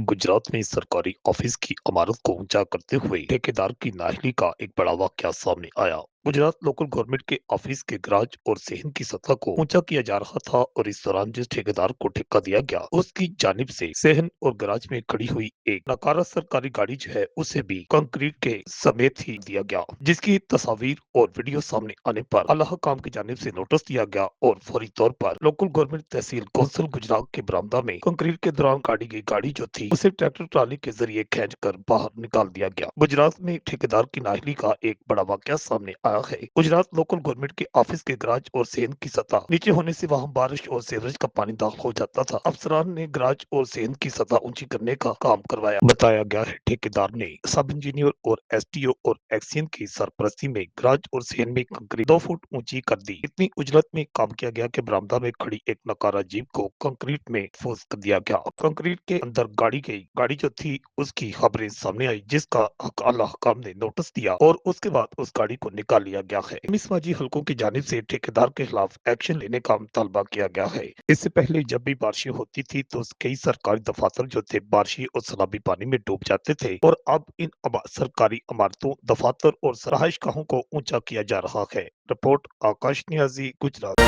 गुजरात में सरकारी ऑफिस की इमारत को ऊंचा करते हुए ठेकेदार की नाअहली का एक बड़ा वाकया सामने आया। गुजरात लोकल गवर्नमेंट के ऑफिस के गराज और सहन की सतह को ऊंचा किया जा रहा था और इस दौरान जिस ठेकेदार को ठेका दिया गया उसकी जानिब से सहन और गराज में खड़ी हुई एक नकारा सरकारी गाड़ी जो है उसे भी कंक्रीट के समेत ही दिया गया, जिसकी तस्वीर और वीडियो सामने आने पर आला काम की जानिब से नोटिस दिया गया और फौरी तौर पर लोकल गवर्नमेंट तहसील कौंसिल गुजरात के बरामदा में कंक्रीट के दौरान गाड़ी गई गाड़ी जो थी उसे ट्रैक्टर ट्राली के जरिए खींच कर बाहर निकाल दिया गया। गुजरात में ठेकेदार की नाअहली का एक बड़ा वाकया सामने आया है। गुजरात लोकल गवर्नमेंट के ऑफिस के गराज और सेन की सतह नीचे होने से वहां बारिश और सीवरेज का पानी दाखिल हो जाता था। अफसरान ने गराज और सेन की सतह ऊंची करने का काम करवाया। बताया गया है ठेकेदार ने सब इंजीनियर और एसटीओ और एक्सीएन की सरपरस्ती में गराज और सेन में कंक्रीट 2 फुट ऊंची कर दी। इतनी उजलत में काम किया गया कि बरामदा में खड़ी एक नकारा जीप को कंक्रीट में फूस कर दिया गया। कंक्रीट के अंदर गाड़ी गई गाड़ी जो थी उसकी खबरें सामने आई, जिसका आला हुकाम ने नोटिस दिया और उसके बाद उस गाड़ी को निकाल लिया गया है। मिसबाजी हलकों की जानिब से ठेकेदार के खिलाफ एक्शन लेने का मुतालबा किया गया है। इससे पहले जब भी बारिशें होती थी तो कई सरकारी दफातर जो थे बारिशी और सैलाबी पानी में डूब जाते थे और अब इन सरकारी इमारतों, दफातर और रहायश गाहों को ऊंचा किया जा रहा है। रिपोर्ट आकाश नियाजी, गुजरात।